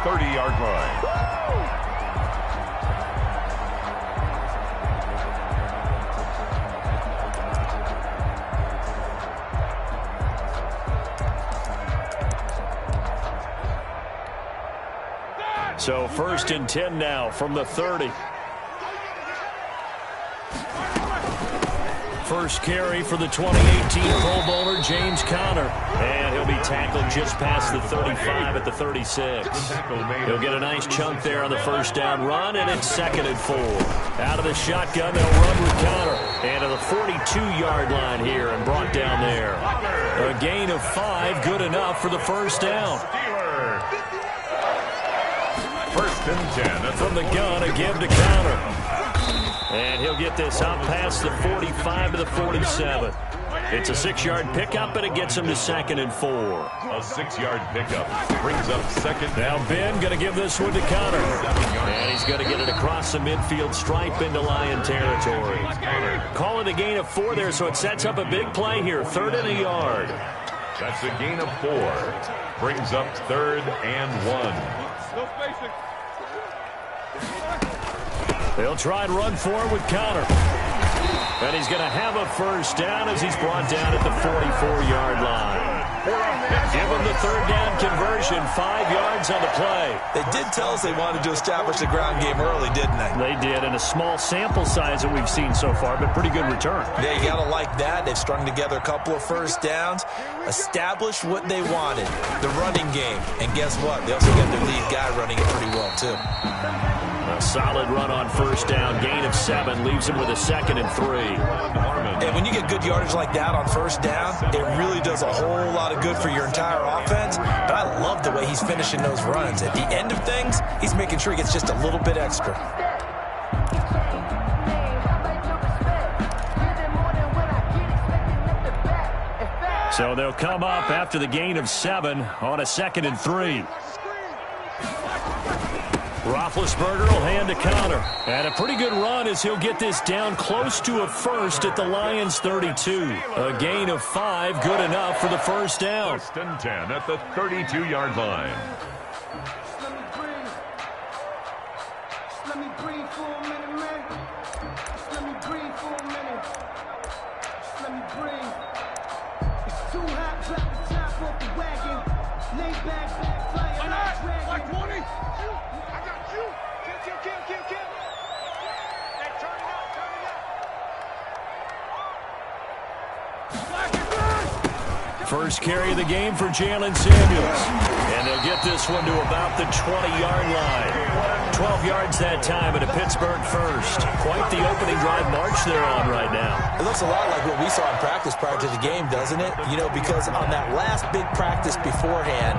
30-yard line. So 1st and 10 now from the 30. First carry for the 2018 Pro Bowler, James Conner. And he'll be tackled just past the 35 at the 36. He'll get a nice chunk there on the first down run, and it's 2nd and 4. Out of the shotgun, they'll run with Conner. And to the 42-yard line here and brought down there. A gain of 5, good enough for the first down. 1st and 10. From the gun, a give to Conner. And he'll get this out past the 45 to the 47. It's a 6-yard pickup, and it gets him to 2nd and 4. A 6-yard pickup brings up 2nd. Now Ben going to give this one to Conner. And he's going to get it across the midfield stripe into Lion territory. Call it a gain of 4 there, so it sets up a big play here. 3rd and a yard. That's a gain of 4. Brings up 3rd and 1. They'll try and run forward with Conner. And he's going to have a first down as he's brought down at the 44-yard line. Give him the 3rd down conversion, 5 yards on the play. They did tell us they wanted to establish the ground game early, didn't they? They did, and a small sample size that we've seen so far, but pretty good return. Yeah, you got to like that. They've strung together a couple of first downs, established what they wanted, the running game. And guess what? They also got their lead guy running it pretty well, too. A solid run on first down, gain of 7, leaves him with a 2nd and 3. And when you get good yardage like that on first down, it really does a whole lot of good for your entire offense. But I love the way he's finishing those runs. At the end of things, he's making sure he gets just a little bit extra. So they'll come up after the gain of 7 on a 2nd and 3. Roethlisberger will hand to Conner. And a pretty good run as he'll get this down close to a first at the Lions' 32. A gain of 5, good enough for the first down. 1st and 10 at the 32-yard line. First carry of the game for Jalen Samuels. And they'll get this one to about the 20-yard line. 12 yards that time at a Pittsburgh first. Quite the opening drive march they're on right now. It looks a lot like what we saw in practice prior to the game, doesn't it? You know, because on that last big practice beforehand,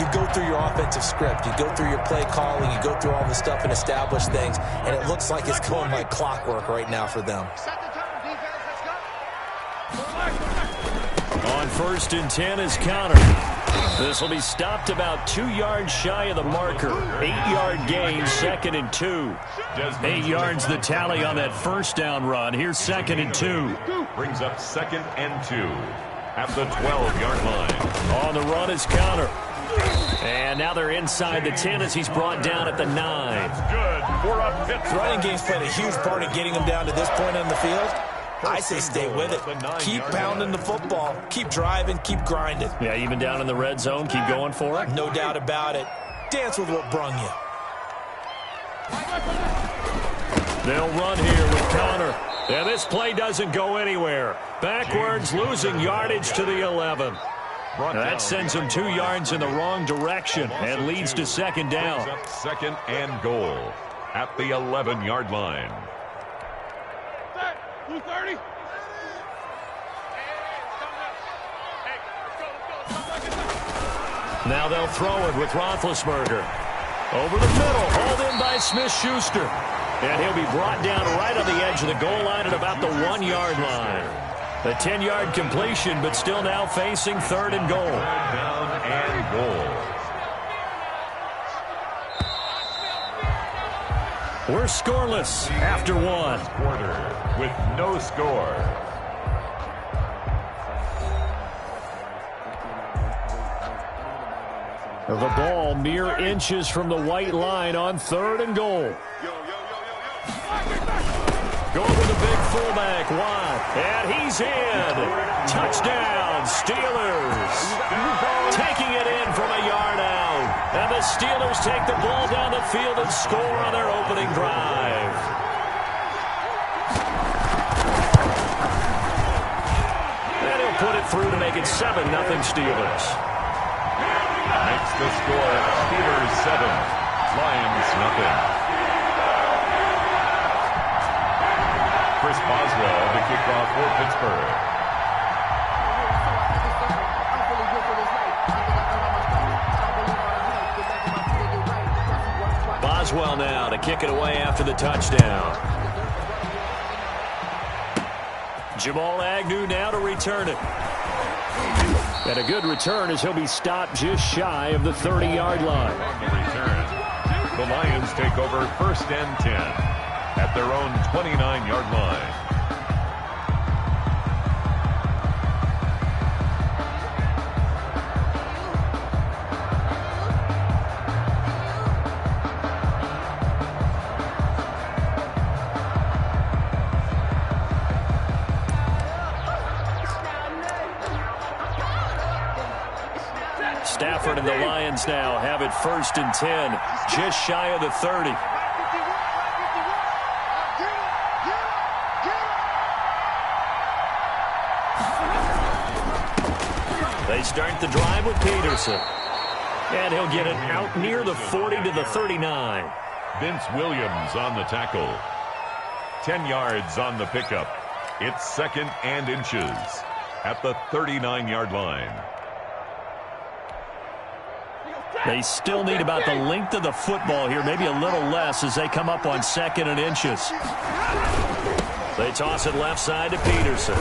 you go through your offensive script. You go through your play calling. You go through all the stuff and establish things. And it looks like it's going like clockwork right now for them. On 1st and 10 is Conner. This will be stopped about 2 yards shy of the marker. 8-yard gain, 2nd and 2. 8 yards the tally on that first down run. Here's 2nd and 2. Brings up 2nd and 2 at the 12-yard line. On the run is Conner. And now they're inside the 10 as he's brought down at the 9. Good for a Pittsburgh. Running game's played a huge part in getting them down to this point on the field. I say stay with it. Keep pounding the football. Keep driving. Keep grinding. Yeah, even down in the red zone, keep going for it. No doubt about it. Dance with what brung you. They'll run here with Conner. Yeah, this play doesn't go anywhere. Backwards, losing yardage to the 11. That sends them 2 yards in the wrong direction and leads to 2nd down. 2nd and goal at the 11-yard line. 230. Now they'll throw it with Roethlisberger. Over the middle, hauled in by Smith-Schuster. And he'll be brought down right on the edge of the goal line at about the 1-yard line. A 10-yard completion, but still now facing 3rd and goal. Down and goal. We're scoreless after 1. Quarter with no score. The ball mere inches from the white line on 3rd and goal. Going with a big fullback, Watt, and he's in. Touchdown, Steelers. Taking it in from a yard out. And the Steelers take the ball down the field and score on their opening drive. And he'll put it through to make it 7-0 Steelers. Makes the score Steelers 7, Lions nothing. Chris Boswell to kick off for Pittsburgh. Boswell now to kick it away after the touchdown. Jamal Agnew now to return it. And a good return as he'll be stopped just shy of the 30-yard line. On the return, the Lions take over 1st and 10 at their own 29-yard line. Stafford and the Lions now have it 1st and 10, just shy of the 30. They start the drive with Peterson. And he'll get it out near the 40 to the 39. Vince Williams on the tackle. 10 yards on the pickup. It's 2nd and inches at the 39-yard line. They still need about the length of the football here, maybe a little less as they come up on 2nd and inches. They toss it left side to Peterson.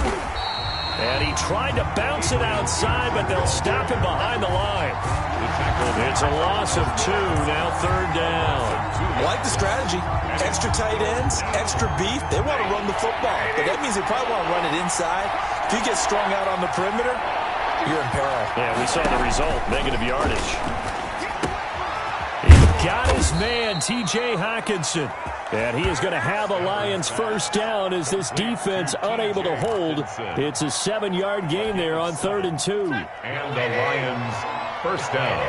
And he tried to bounce it outside, but they'll stop him behind the line. It's a loss of 2, now 3rd down. I like the strategy. Extra tight ends, extra beef. They want to run the football, but that means they probably want to run it inside. If you get strung out on the perimeter, you're in peril. Yeah, we saw the result, negative yardage. Got his man, T.J. Hockenson. And he is going to have a Lions 1st down as this defense unable to hold. It's a 7-yard gain there on 3rd and 2. And the Lions 1st down.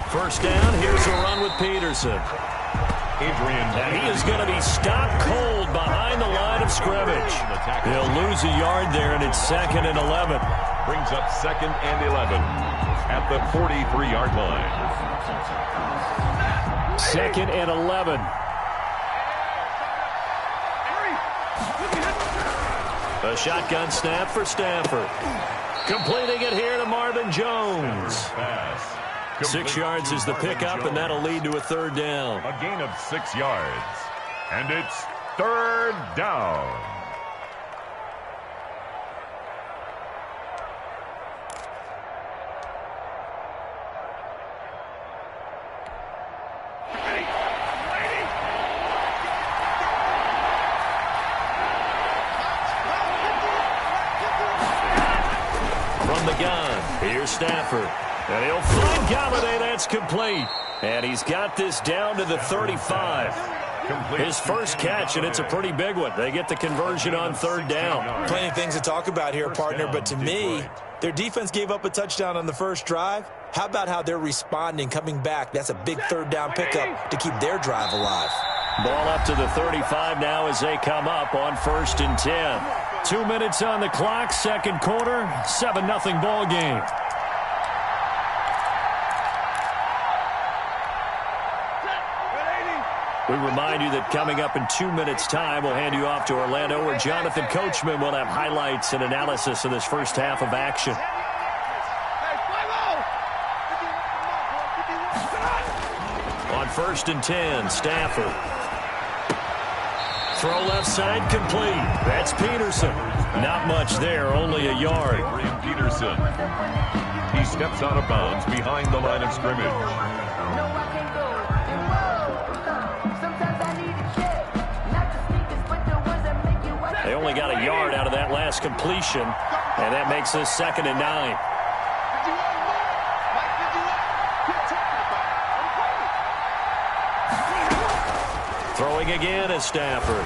First down, here's a run with Peterson. And he is going to be stopped cold behind the line of scrimmage. He'll lose a yard there, and it's 2nd and 11. Brings up 2nd and 11 at the 43-yard line. 2nd and 11. A shotgun snap for Stafford. Completing it here to Marvin Jones. 6 yards is the pickup, and that'll lead to a 3rd down. A gain of 6 yards. And it's 3rd down. From the gun, here's Stafford. And he'll find Galladay. That's complete. And he's got this down to the 35. His first catch, and it's a pretty big one. They get the conversion on 3rd down. Plenty of things to talk about here, partner, but to me, their defense gave up a touchdown on the first drive. How about how they're responding, coming back? That's a big 3rd down pickup to keep their drive alive. Ball up to the 35 now as they come up on 1st and 10. 2 minutes on the clock, 2nd quarter, 7-0 ball game. We remind you that coming up in 2 minutes' time, we'll hand you off to Orlando, where Jonathan Coachman will have highlights and analysis of this first half of action. On 1st and 10, Stafford. Throw left side complete. That's Peterson. Not much there, only a yard. Peterson. He steps out of bounds behind the line of scrimmage. They only got a yard out of that last completion. And that makes this 2nd and 9. Throwing again is Stafford.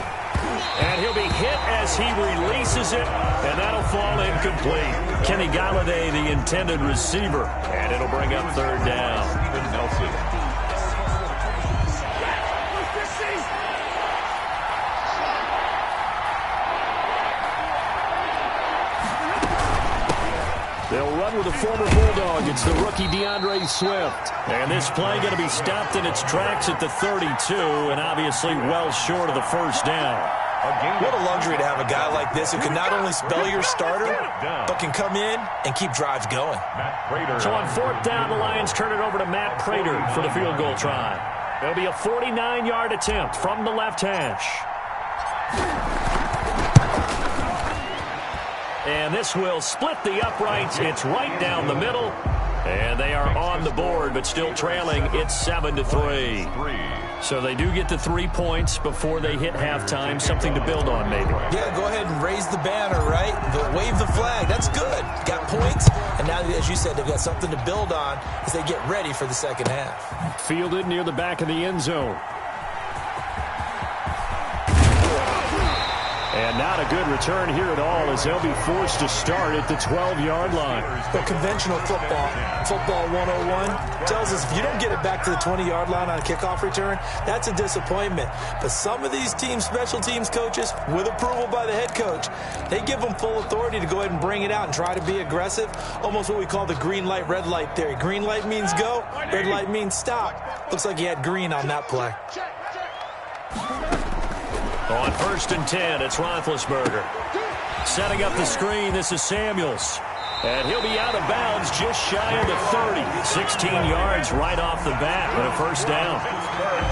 And he'll be hit as he releases it, and that'll fall incomplete. Kenny Galladay, the intended receiver, and it'll bring up 3rd down. Steven Nelson. They'll run with a former Bulldog. It's the rookie DeAndre Swift. And this play going to be stopped in its tracks at the 32, and obviously well short of the 1st down. What a luxury to have a guy like this who can not only spell your starter, but can come in and keep drives going. So on 4th down, the Lions turn it over to Matt Prater for the field goal try. It'll be a 49-yard attempt from the left hash. And this will split the uprights. It's right down the middle. And they are on the board, but still trailing. It's 7-3. So they do get the 3 points before they hit halftime. Something to build on, maybe. Yeah, go ahead and raise the banner, right? Wave the flag. That's good. Got points. And now, as you said, they've got something to build on as they get ready for the 2nd half. Fielded near the back of the end zone. And not a good return here at all as they'll be forced to start at the 12-yard line. Well, conventional football 101, tells us if you don't get it back to the 20-yard line on a kickoff return, that's a disappointment. But some of these special teams coaches, with approval by the head coach, they give them full authority to go ahead and bring it out and try to be aggressive, almost what we call the green light, red light theory. Green light means go, red light means stop. Looks like he had green on that play. On 1st and 10, it's Roethlisberger. Setting up the screen, this is Samuels. And he'll be out of bounds just shy of the 30. 16 yards right off the bat with a 1st down.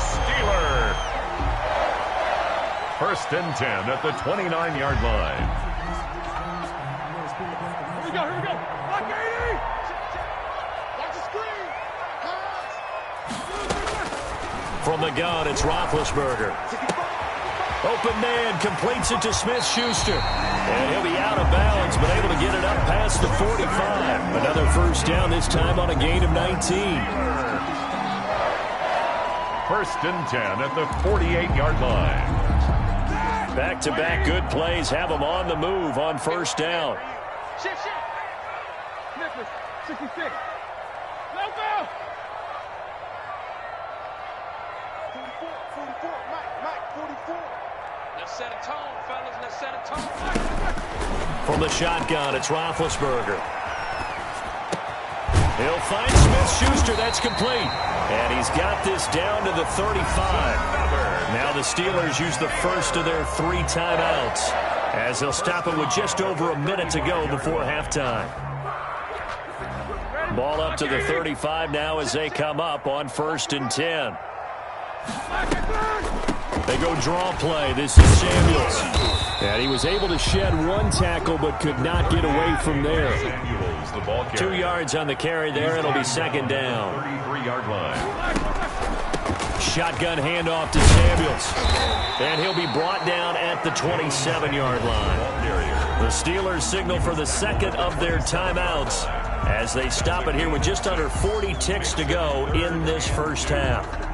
Steeler. 1st and 10 at the 29-yard line. Here we go. Lock 80. Watch the screen. From the gun, it's Roethlisberger. Open man, completes it to Smith-Schuster. And he'll be out of bounds, but able to get it up past the 45. Another 1st down, this time on a gain of 19. 1st and 10 at the 48-yard line. Back-to-back good plays have them on the move on 1st down. Shift. Memphis, 66. Let go. 44. Mike, 44. Let's set a tone, fellas. Let's set a tone. From the shotgun, it's Roethlisberger. He'll find Smith-Schuster. That's complete. And he's got this down to the 35. Now the Steelers use the first of their 3 timeouts as they'll stop it with just over a minute to go before halftime. Ball up to the 35 now as they come up on 1st and 10. They go draw play. This is Samuels. And he was able to shed 1 tackle but could not get away from there. Samuels, the ball carrier. 2 yards on the carry there. It'll be 2nd down. 33-yard line. Shotgun handoff to Samuels. And he'll be brought down at the 27-yard line. The Steelers signal for the 2nd of their timeouts as they stop it here with just under 40 ticks to go in this 1st half.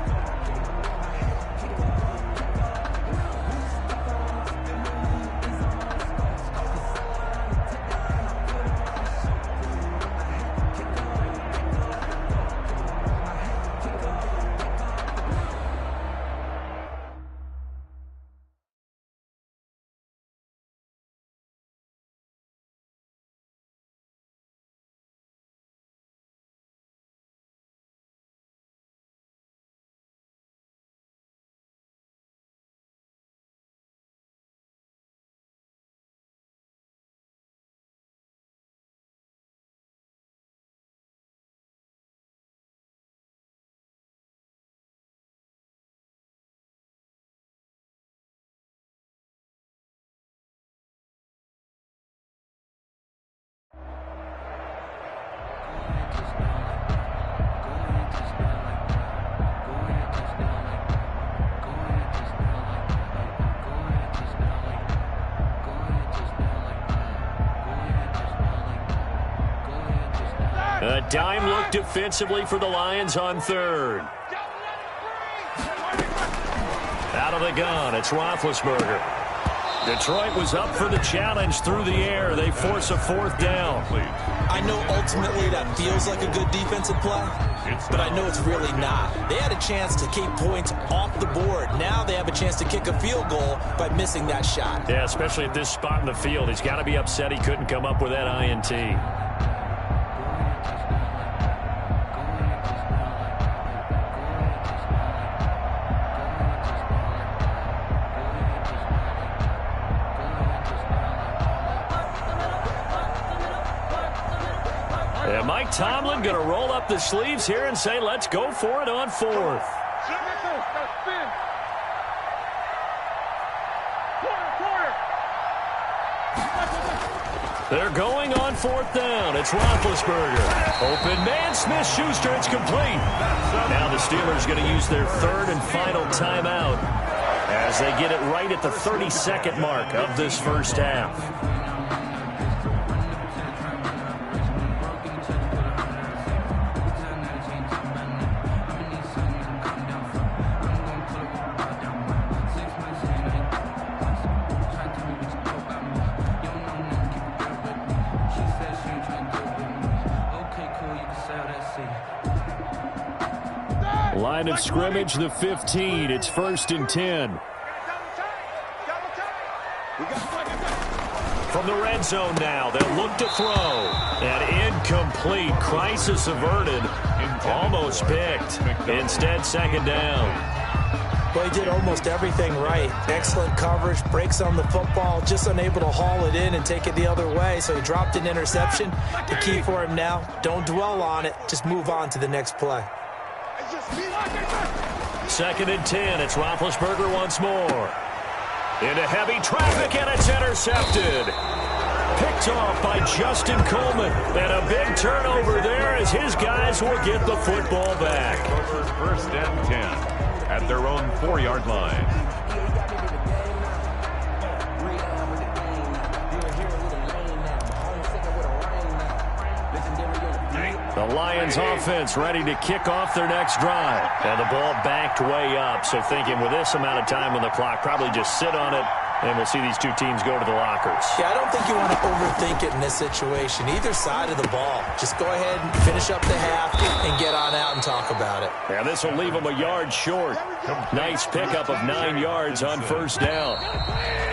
A dime look defensively for the Lions on third. Out of the gun, it's Roethlisberger. Detroit was up for the challenge through the air. They force a fourth down. I know ultimately that feels like a good defensive play, but I know it's really not. They had a chance to keep points off the board. Now they have a chance to kick a field goal by missing that shot. Yeah, especially at this spot in the field. He's got to be upset he couldn't come up with that INT. And Mike Tomlin going to roll up the sleeves here and say, let's go for it on fourth. They're going on fourth down. It's Roethlisberger. Open man, Smith-Schuster. It's complete. Now the Steelers going to use their third and final timeout as they get it right at the 32nd mark of this first half. Line of scrimmage, the 15. It's 1st and 10. From the red zone now, they'll look to throw. And incomplete. Crisis averted. Almost picked. Instead, second down. Well, he did almost everything right. Excellent coverage, breaks on the football, just unable to haul it in and take it the other way. So he dropped an interception. The key for him now, don't dwell on it. Just move on to the next play. 2nd and 10. It's Roethlisberger once more. Into heavy traffic, and it's intercepted. Picked off by Justin Coleman. And a big turnover there as his guys will get the football back. 1st and 10 at their own 4-yard line. The Lions offense ready to kick off their next drive. And the ball backed way up. So thinking with this amount of time on the clock, probably just sit on it, and we'll see these two teams go to the lockers. Yeah, I don't think you want to overthink it in this situation. Either side of the ball. Just go ahead and finish up the half and get on out and talk about it. Yeah, this will leave them a yard short. Nice pickup of 9 yards on 1st down.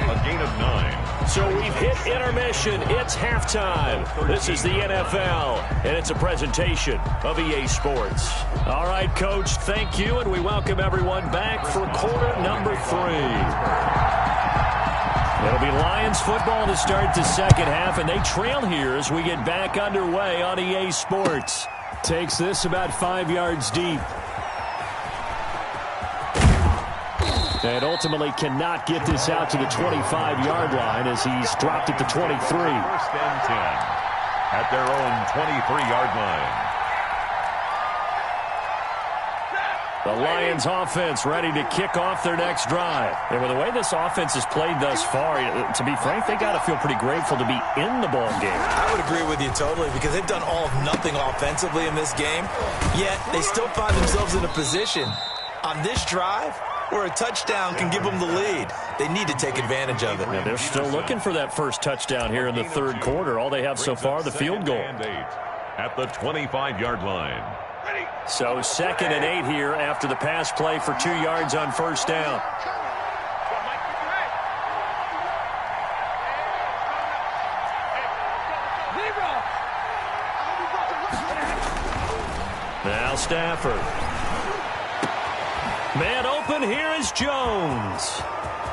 A gain of 9. So we've hit intermission. It's halftime. This is the NFL, and it's a presentation of EA Sports. All right, Coach, thank you, and we welcome everyone back for quarter number 3. It'll be Lions football to start the second half, and they trail here as we get back underway on EA Sports. Takes this about 5 yards deep. And ultimately cannot get this out to the 25-yard line as he's dropped at the 23. 1st and 10 at their own 23-yard line. The Lions offense ready to kick off their next drive. And with the way this offense has played thus far, to be frank, they got to feel pretty grateful to be in the ball game. I would agree with you totally because they've done all of nothing offensively in this game, yet they still find themselves in a position on this drive where a touchdown can give them the lead. They need to take advantage of it. Yeah, they're still looking for that first touchdown here in the third quarter. All they have so far, the field goal. At the 25-yard line. So 2nd and 8 here after the pass play for 2 yards on 1st down. Now Stafford. Man open, here is Jones.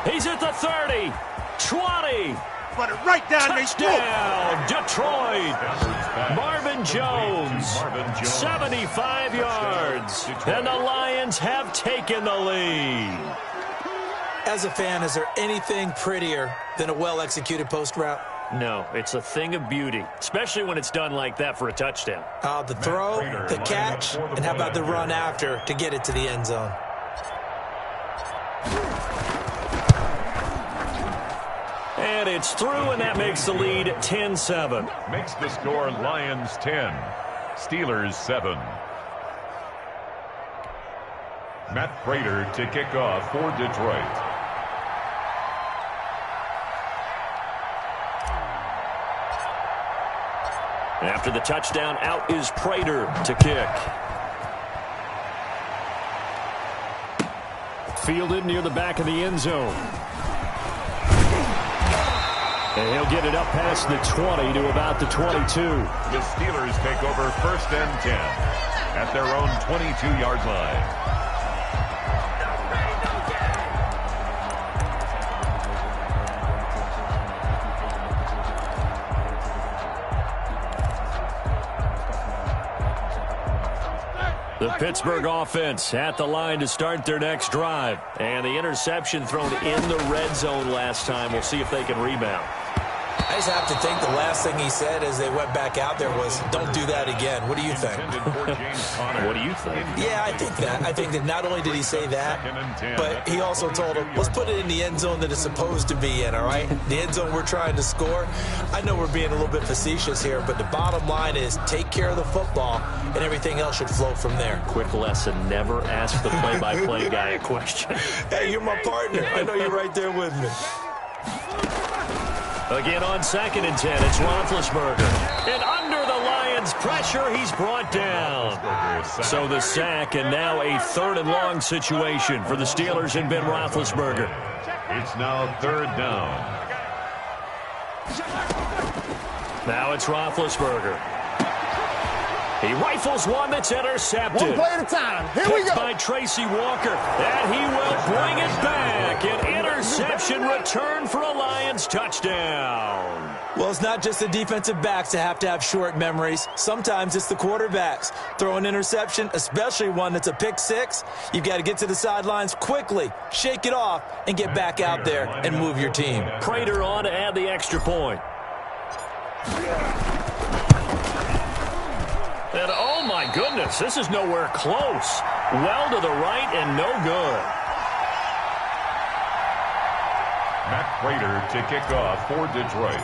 He's at the 30, 20. Run it right down. Touchdown, Detroit. Marvin Jones, 75 yards. And the Lions have taken the lead. As a fan, is there anything prettier than a well-executed post route? No, it's a thing of beauty, especially when it's done like that for a touchdown. The throw, the catch, and how about the run after to get it to the end zone? And it's through, and that makes the lead 10-7. Makes the score Lions 10, Steelers 7. Matt Prater to kick off for Detroit. After the touchdown, out is Prater to kick. Fielded near the back of the end zone. And he'll get it up past the 20 to about the 22. The Steelers take over 1st and 10 at their own 22-yard line. The Pittsburgh offense at the line to start their next drive. And the interception thrown in the red zone last time. We'll see if they can rebound. I just have to think the last thing he said as they went back out there was, don't do that again. What do you think? What do you think? Yeah, I think that. I think that not only did he say that, but he also told him, let's put it in the end zone that it's supposed to be in, all right? The end zone we're trying to score. I know we're being a little bit facetious here, but the bottom line is take care of the football, and everything else should flow from there. Quick lesson, never ask the play-by-play guy a question. Hey, you're my partner. I know you're right there with me. Again on 2nd and 10, it's Roethlisberger. And under the Lions' pressure, he's brought down. So the sack, and now a 3rd and long situation for the Steelers and Ben Roethlisberger. It's now 3rd down. Now it's Roethlisberger. He rifles one that's intercepted. One play at a time. Here we go. By Tracy Walker, and he will bring it back. An interception return for a Lions touchdown. Well, it's not just the defensive backs that have short memories. Sometimes it's the quarterbacks. Throw an interception, especially one that's a pick six, you've got to get to the sidelines quickly, shake it off, and get back out there and move your team. Prater on to add the extra point. And oh my goodness, this is nowhere close. Well to the right and no good. Matt Prater to kick off for Detroit.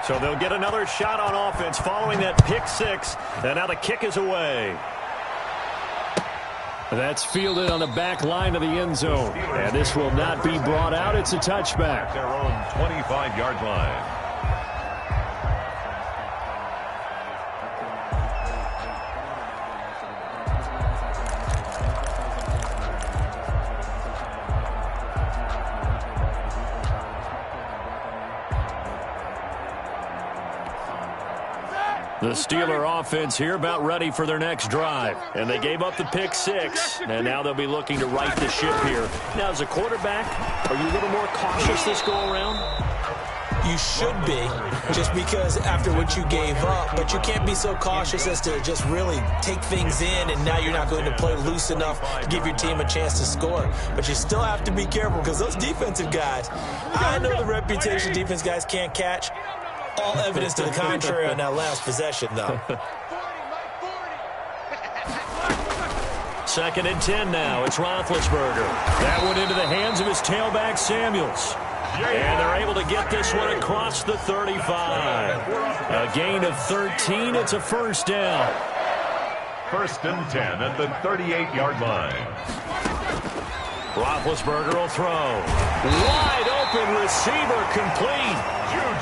So they'll get another shot on offense following that pick six. And now the kick is away. That's fielded on the back line of the end zone. And this will not be brought out. It's a touchback. Their own 25-yard line. The Steeler offense here about ready for their next drive. And they gave up the pick six. And now they'll be looking to right the ship here. Now, as a quarterback, are you a little more cautious this go-around? You should be, just because after what you gave up. But you can't be so cautious as to just really take things in, and now you're not going to play loose enough to give your team a chance to score. But you still have to be careful, because those defensive guys, I know the reputation defense guys can't catch. All evidence to the contrary on that last possession, though. 2nd and 10 now. It's Roethlisberger. That one into the hands of his tailback, Samuels. And they're able to get this one across the 35. A gain of 13. It's a 1st down. 1st and 10 at the 38-yard line. Roethlisberger will throw. Wide open receiver, complete.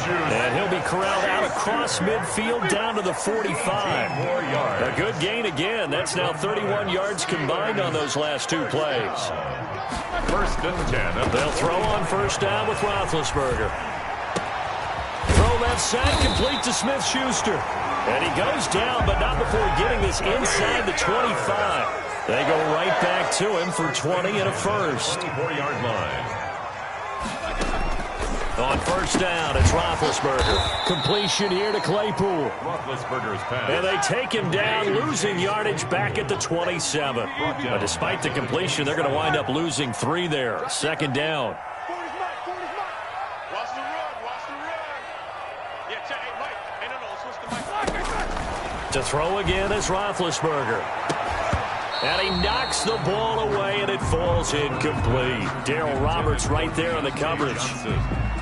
And he'll be corralled out across midfield down to the 45. A good gain again. That's now 31 yards combined on those last two plays. 1st and 10. They'll throw on 1st down with Roethlisberger. Throw left side, complete to Smith-Schuster. And he goes down, but not before getting this inside the 25. They go right back to him for 20 and a 1st. 24-yard line. On 1st down, it's Roethlisberger. Completion here to Claypool. Roethlisberger's pass. And they take him down, losing yardage back at the 27. But despite the completion, they're going to wind up losing 3 there. 2nd down. Watch the run. Watch the run. Yeah, check. Hey, Mike. Hey, no, switch to Mike. To throw again is Roethlisberger. And he knocks the ball away, and it falls incomplete. Darryl Roberts right there on the coverage.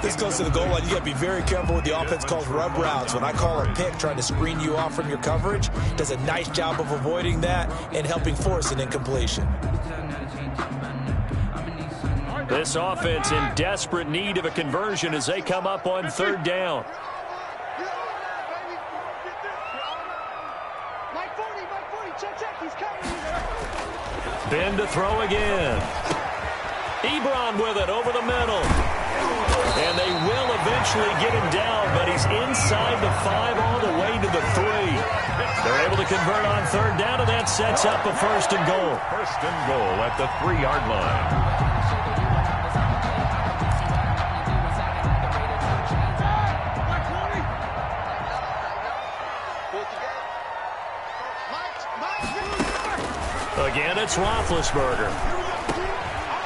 This close to the goal line, you got to be very careful with the offense calls rub routes. When I call a pick trying to screen you off from your coverage, does a nice job of avoiding that and helping force an incompletion. This offense in desperate need of a conversion as they come up on third down. Ben to throw again. Ebron with it over the middle. And they will eventually get him down, but he's inside the 5 all the way to the 3. They're able to convert on third down, and that sets up a first and goal. First and goal at the 3-yard line. Again, it's Roethlisberger.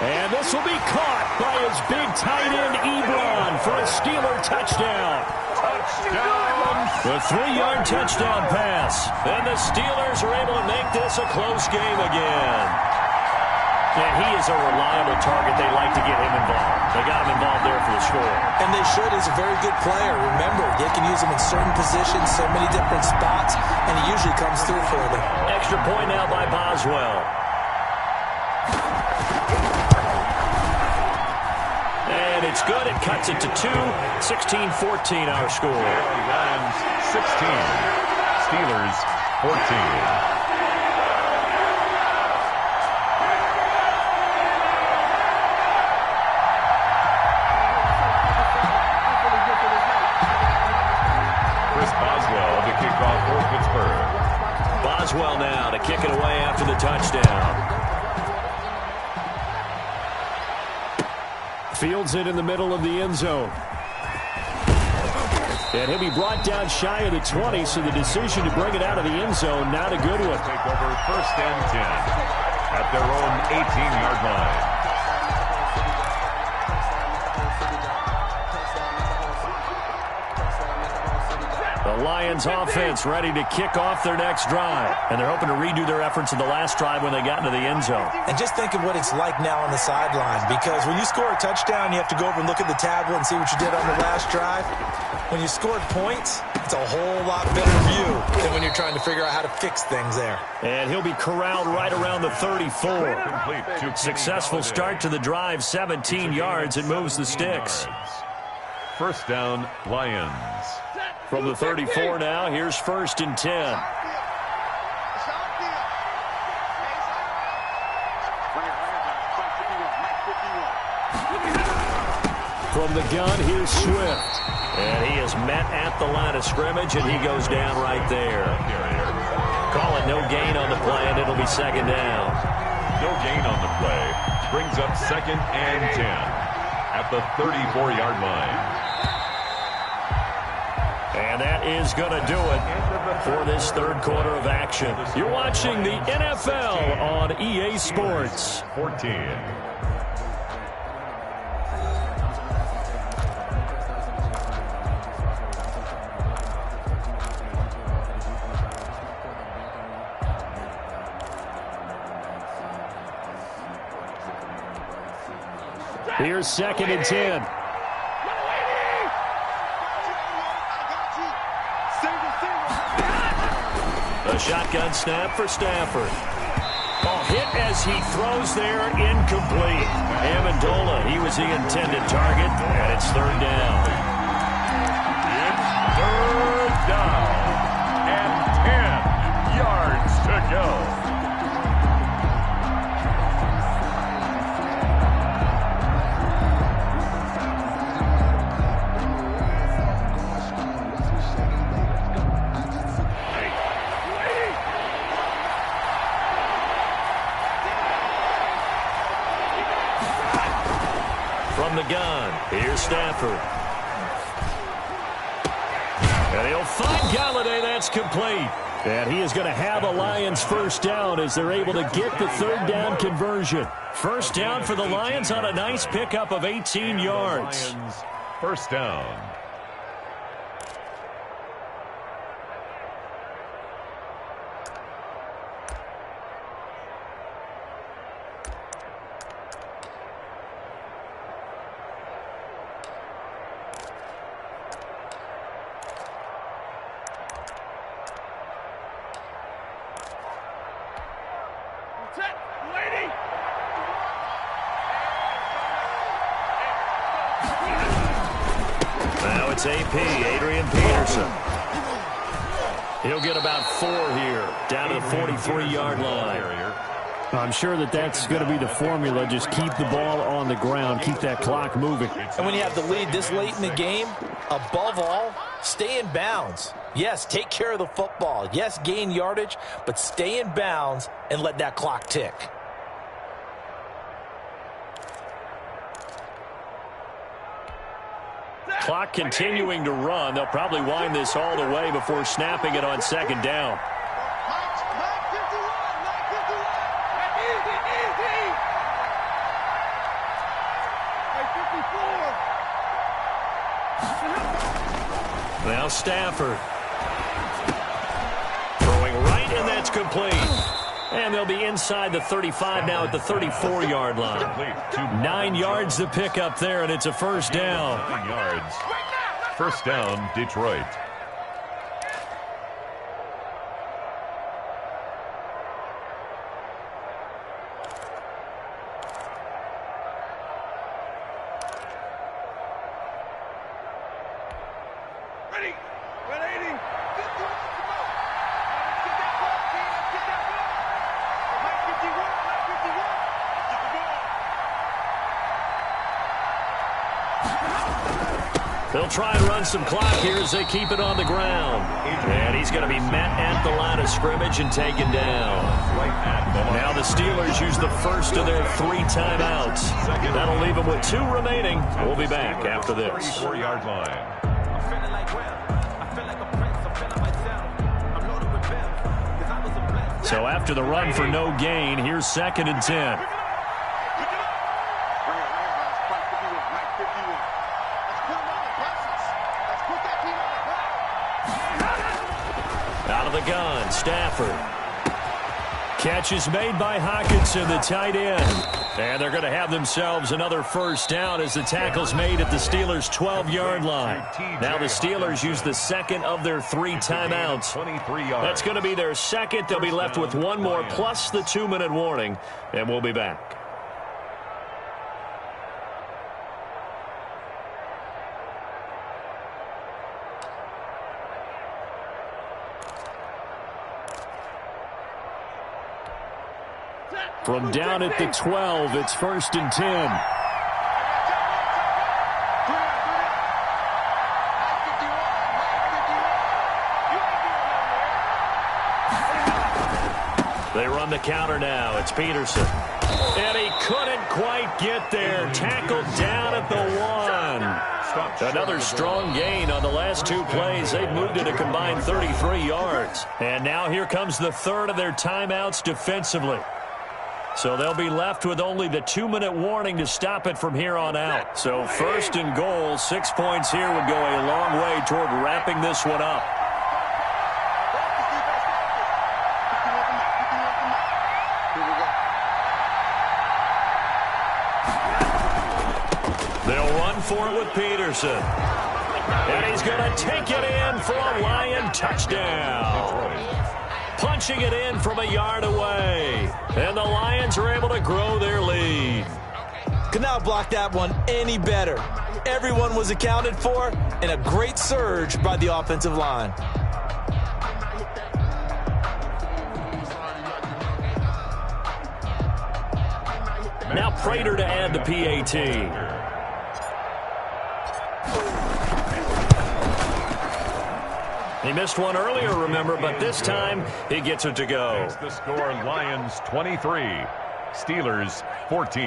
And this will be caught by his big tight end, Ebron, for a Steeler touchdown. Touchdown! The 3-yard touchdown pass. And the Steelers are able to make this a close game again. And he is a reliable target. They like to get him involved. They got him involved there for the score. And they should. He's a very good player. Remember, they can use him in certain positions, so many different spots, and he usually comes through for them. Extra point now by Boswell. And it's good. It cuts it to 2. 16-14 our score. Rams 16. Steelers 14. Boswell now to kick it away after the touchdown. Fields it in the middle of the end zone. And he'll be brought down shy of the 20, so the decision to bring it out of the end zone, not a good one. Take over first and 10 at their own 18-yard line. The Lions offense ready to kick off their next drive. And they're hoping to redo their efforts in the last drive when they got into the end zone. And just think of what it's like now on the sideline, because when you score a touchdown, you have to go over and look at the tablet and see what you did on the last drive. When you scored points, it's a whole lot better view than when you're trying to figure out how to fix things there. And he'll be corralled right around the 34. Successful start to the drive, 17 yards. It moves the sticks. First down, Lions. From the 34 now, here's first and 10. From the gun, here's Swift. And he is met at the line of scrimmage, and he goes down right there. Call it no gain on the play, and it'll be second down. No gain on the play. Brings up second and 10 at the 34-yard line. And that is going to do it for this third quarter of action. You're watching the NFL on EA Sports. 14. Here's second and 10. A shotgun snap for Stafford. Ball hit as he throws there, incomplete. Amendola, he was the intended target, and it's third down. It's third down and 10 yards to go. From the gun, here's Stafford. And he'll find Galladay. That's complete. And he is going to have a Lions first down as they're able to get the third down conversion. First down for the Lions on a nice pickup of 18 yards. Lions first down. Now it's AP, Adrian Peterson. He'll get about 4 here, down to the 43-yard line. I'm sure that's going to be the formula. Just keep the ball on the ground, keep that clock moving. And when you have the lead this late in the game, above all, stay in bounds. Yes, take care of the football. Yes, gain yardage, but stay in bounds and let that clock tick. Clock continuing to run. They'll probably wind this all the way before snapping it on second down. Now Stafford. Throwing right, and that's complete. And they'll be inside the 35 now at the 34-yard line. 9 yards to pick up there, and it's a first down. 9 yards. First down, Detroit. They'll try and run some clock here as they keep it on the ground. And he's going to be met at the line of scrimmage and taken down. Now the Steelers use the first of their 3 timeouts. That'll leave them with 2 remaining. We'll be back after this. 34-yard line. So after the run for no gain, here's 2nd and 10. Out of the gun, Stafford. Catch is made by Hockenson, the tight end. And they're going to have themselves another first down as the tackle's made at the Steelers' 12-yard line. Now the Steelers use the second of their 3 timeouts. That's going to be their second. They'll be left with 1 more plus the 2-minute warning, and we'll be back. From down at the 12, it's 1st and 10. They run the counter now. It's Peterson. And he couldn't quite get there. Tackled down at the 1. Another strong gain on the last 2 plays. They've moved it a combined 33 yards. And now here comes the 3rd of their timeouts defensively. So they'll be left with only the 2-minute warning to stop it from here on out. So 1st and goal, 6 points here would go a long way toward wrapping this one up. They'll run for it with Peterson. And he's going to take it in for a Lion touchdown. Punching it in from a yard away. And the Lions are able to grow their lead. Could not block that one any better. Everyone was accounted for, and a great surge by the offensive line. Now Prater to add the PAT. He missed one earlier, remember, but this time he gets it to go. It's the score, Lions 23, Steelers 14.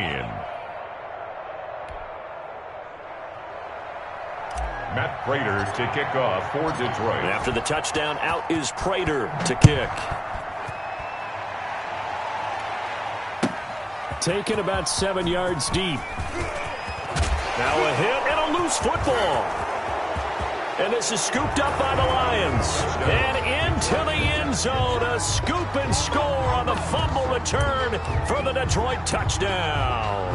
Matt Prater to kick off for Detroit. After the touchdown, out is Prater to kick. Taken about 7 yards deep. Now a hit and a loose football. And this is scooped up by the Lions. And into the end zone, a scoop and score on the fumble return for the Detroit touchdown.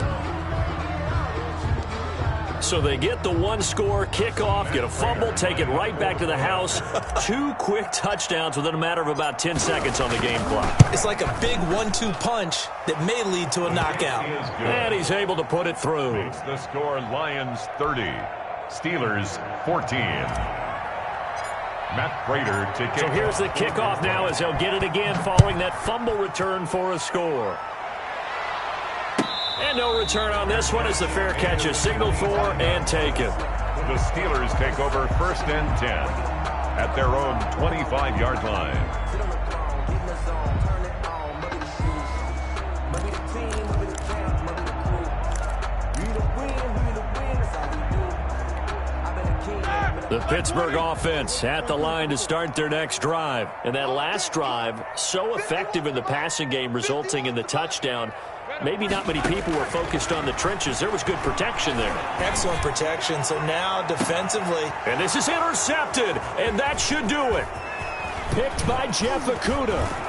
So they get the 1-score kickoff, get a fumble, take it right back to the house. 2 quick touchdowns within a matter of about 10 seconds on the game clock. It's like a big 1-2 punch that may lead to a knockout. And he's able to put it through. It's the score, Lions 30, Steelers 14. Matt Prater to kick. So here's the kickoff now as they'll get it again following that fumble return for a score. And no return on this one as the fair catch is signaled for and taken. The Steelers take over 1st and 10 at their own 25-yard line. The Pittsburgh offense at the line to start their next drive. And that last drive, so effective in the passing game, resulting in the touchdown. Maybe not many people were focused on the trenches. There was good protection there. Excellent protection. So now defensively. And this is intercepted, and that should do it. Picked by Jeff Okudah.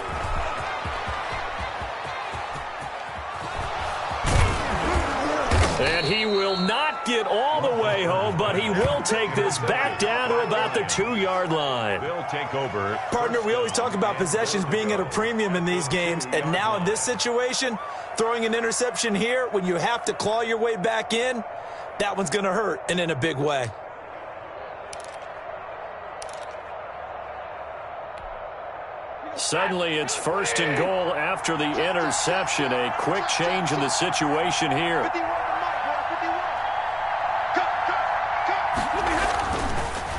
And he will not get all the way home, but he will take this back down to about the 2-yard line. They'll take over. Partner, we always talk about possessions being at a premium in these games, and now in this situation, throwing an interception here when you have to claw your way back in, that one's going to hurt, and in a big way. Suddenly it's 1st and goal after the interception. A quick change in the situation here.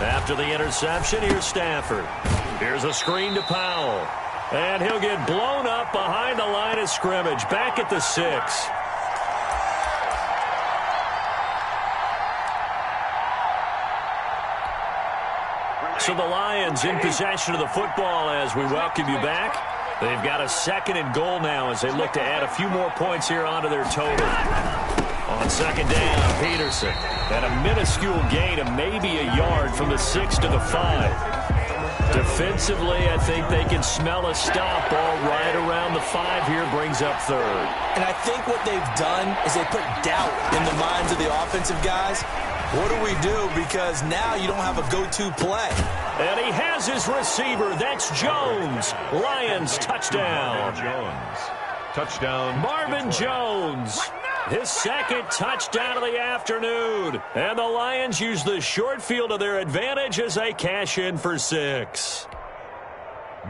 After the interception, here's Stafford. Here's a screen to Powell. And he'll get blown up behind the line of scrimmage. Back at the 6. So the Lions in possession of the football as we welcome you back. They've got a 2nd and goal now as they look to add a few more points here onto their total. On 2nd down, Peterson. And a minuscule gain of maybe a yard from the 6 to the 5. Defensively, I think they can smell a stop. Ball right around the 5 here brings up 3rd. And I think what they've done is they put doubt in the minds of the offensive guys. What do we do? Because now you don't have a go-to play. And he has his receiver. That's Jones. Lions touchdown. Jones. Touchdown. Marvin Jones. His 2nd touchdown of the afternoon. And the Lions use the short field to their advantage as they cash in for 6.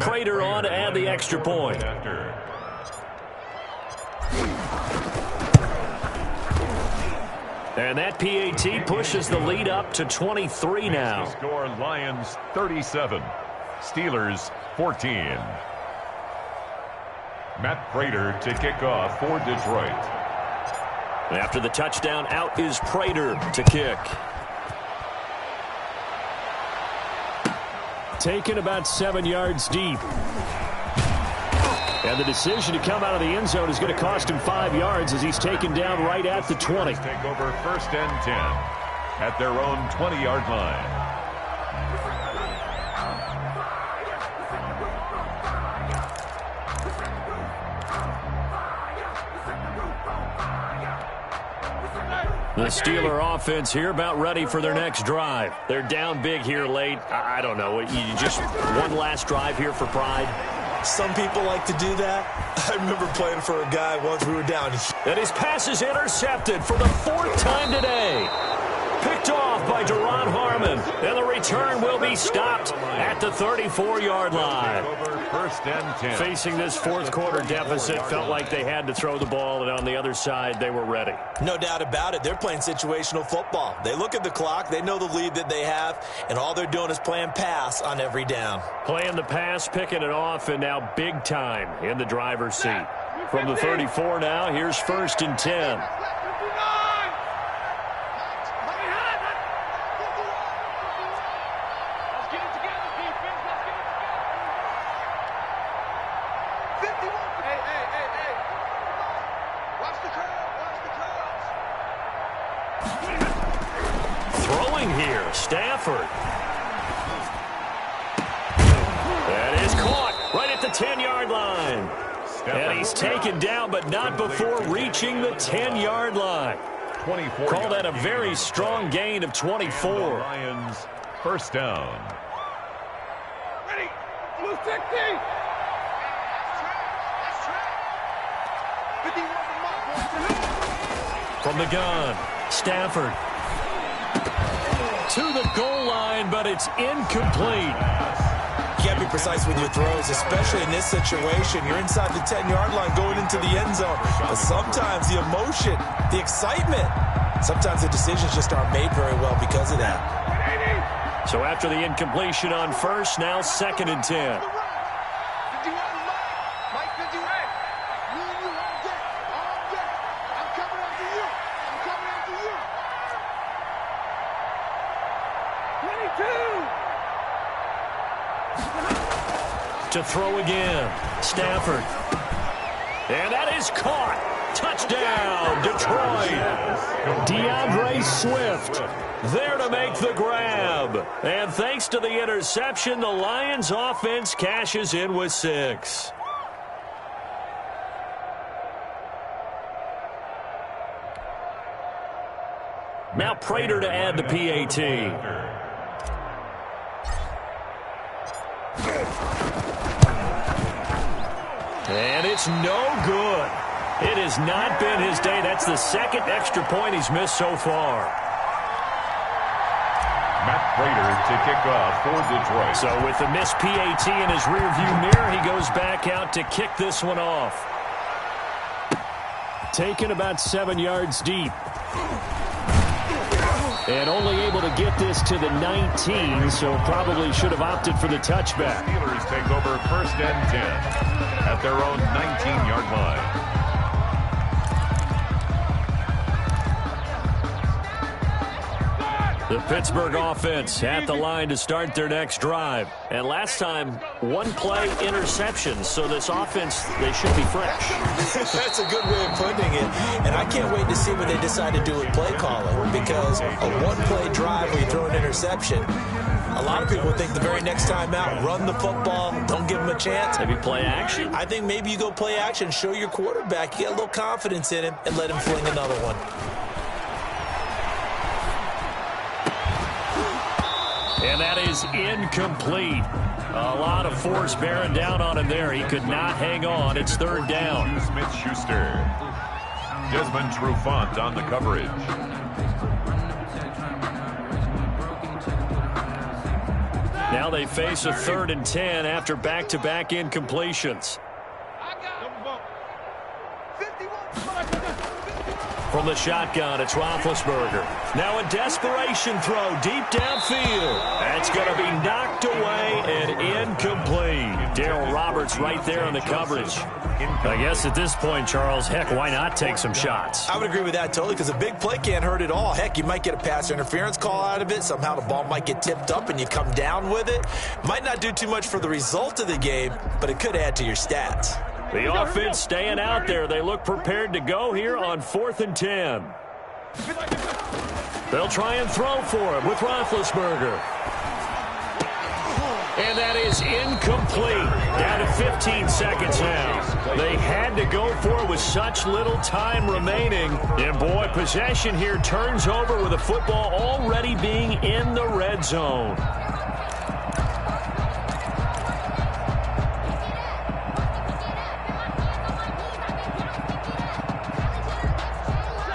Prater on to add the extra point. And that PAT pushes the lead up to 23 now. Score Lions 37. Steelers 14. Matt Prater to kick off for Detroit. After the touchdown, out is Prater to kick. Taken about 7 yards deep. And the decision to come out of the end zone is going to cost him 5 yards as he's taken down right at the 20. Take over 1st and 10 at their own 20-yard line. The Steeler offense here about ready for their next drive. They're down big here late. I don't know. You just one last drive here for pride. Some people like to do that. I remember playing for a guy once we were down. And his pass is intercepted for the 4th time today. Picked off by Duron Harmon. And the return will be stopped at the 34-yard line. 1st and 10. Facing this 4th quarter deficit, felt like they had to throw the ball, and on the other side, they were ready. No doubt about it. They're playing situational football. They look at the clock. They know the lead that they have, and all they're doing is playing pass on every down. Playing the pass, picking it off, and now big time in the driver's seat. From the 34 now, here's 1st and 10. Stafford. That is caught right at the 10-yard line. And he's taken down, but not before reaching the 10-yard line. Call that a very strong gain of 24. Lions 1st down. Ready. Blue 60. From the gun, Stafford. to the goal line, but it's incomplete. You got to be precise with your throws, especially in this situation. You're inside the 10-yard line going into the end zone. But sometimes the emotion, the excitement, sometimes the decisions just aren't made very well because of that. So after the incompletion on first, now 2nd and 10. To throw again, Stafford. And that is caught. Touchdown, Detroit. DeAndre Swift there to make the grab. And thanks to the interception, the Lions offense cashes in with 6. Now Prater to add the PAT. And it's no good. It has not been his day. That's the 2nd extra point he's missed so far. Matt Prater to kick off for Detroit. So with the missed PAT in his rearview mirror, he goes back out to kick this one off. Taken about 7 yards deep. And only able to get this to the 19, so probably should have opted for the touchback. Steelers take over 1st and 10 at their own 19-yard line. The Pittsburgh offense at the line to start their next drive. And last time, 1-play interception. So this offense, they should be fresh. That's a good way of putting it. And I can't wait to see what they decide to do with play calling. Because a 1-play drive where you throw an interception, a lot of people think the very next time out, run the football, don't give them a chance. Maybe play action? I think maybe you go play action, show your quarterback, you get a little confidence in him, and let him fling another one. And that is incomplete. A lot of force bearing down on him there. He could not hang on. It's 3rd down. Smith-Schuster. Desmond Trufant on the coverage. Now they face a 3rd and 10 after back-to-back incompletions. From the shotgun, it's Roethlisberger. Now a desperation throw deep downfield. That's going to be knocked away and incomplete. Darrell Roberts right there on the coverage. I guess at this point, Charles, heck, why not take some shots? I would agree with that totally, because a big play can't hurt at all. Heck, you might get a pass interference call out of it. Somehow the ball might get tipped up and you come down with it. Might not do too much for the result of the game, but it could add to your stats. The offense staying out there. They look prepared to go here on 4th and 10. They'll try and throw for him with Roethlisberger. And that is incomplete. Down to 15 seconds now. They had to go for it with such little time remaining. And boy, possession here turns over with the football already being in the red zone.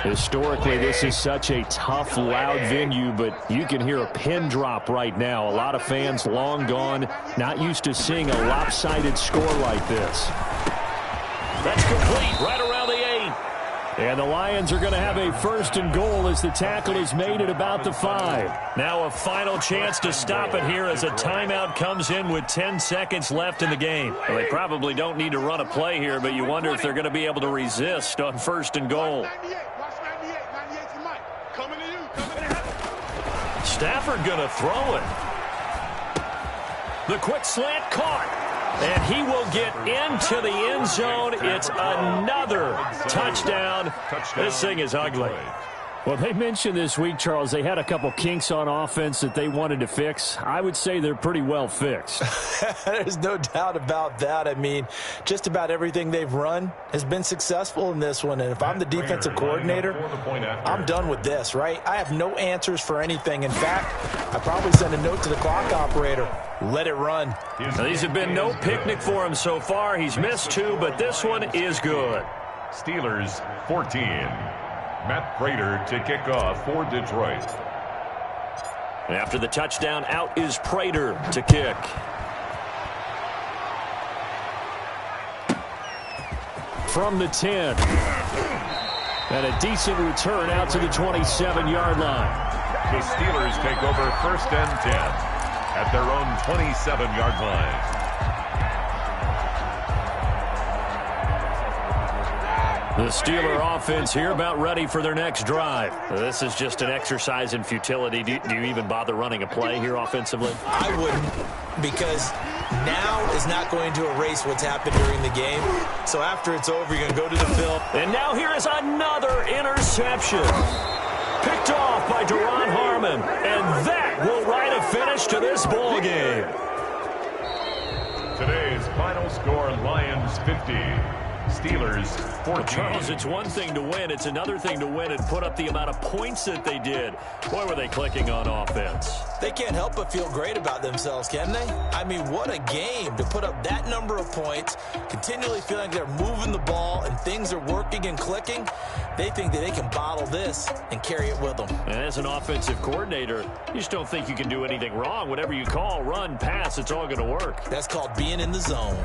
Historically, this is such a tough, loud venue, but you can hear a pin drop right now. A lot of fans long gone, not used to seeing a lopsided score like this. That's complete right around the 8. And the Lions are going to have a 1st and goal as the tackle is made at about the 5. Now a final chance to stop it here as a timeout comes in with 10 seconds left in the game. Well, they probably don't need to run a play here, but you wonder if they're going to be able to resist on 1st and goal. Stafford going to throw it. The quick slant caught. And he will get into the end zone. It's another touchdown. This thing is ugly. Well, they mentioned this week, Charles, they had a couple kinks on offense that they wanted to fix. I would say they're pretty well fixed. There's no doubt about that. I mean, just about everything they've run has been successful in this one. And if I'm the defensive coordinator, I'm done with this, right? I have no answers for anything. In fact, I probably send a note to the clock operator. Let it run. Now, these have been no picnic for him so far. He's missed 2, but this one is good. Steelers 14. Matt Prater to kick off for Detroit. After the touchdown, out is Prater to kick. From the 10. And a decent return out to the 27-yard line. The Steelers take over 1st and 10 at their own 27-yard line. The Steeler offense here about ready for their next drive. This is just an exercise in futility. Do you even bother running a play here offensively? I wouldn't, because now is not going to erase what's happened during the game. So after it's over, you're going to go to the film. And now here is another interception. Picked off by Duron Harmon. And that will write a finish to this ball game. Today's final score, Lions 50. Steelers 14. Charles, it's one thing to win. It's another thing to win and put up the amount of points that they did. Boy, were they clicking on offense. They can't help but feel great about themselves, can they? I mean, what a game to put up that number of points, continually feeling like they're moving the ball and things are working and clicking. They think that they can bottle this and carry it with them. And as an offensive coordinator, you just don't think you can do anything wrong. Whatever you call, run, pass, it's all going to work. That's called being in the zone.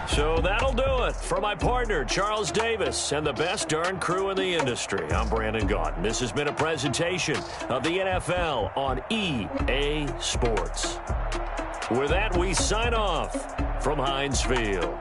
So that'll do it for my partner, Charles Davis, and the best darn crew in the industry. I'm Brandon Gaudin. This has been a presentation of the NFL on EA Sports. With that, we sign off from Heinz Field.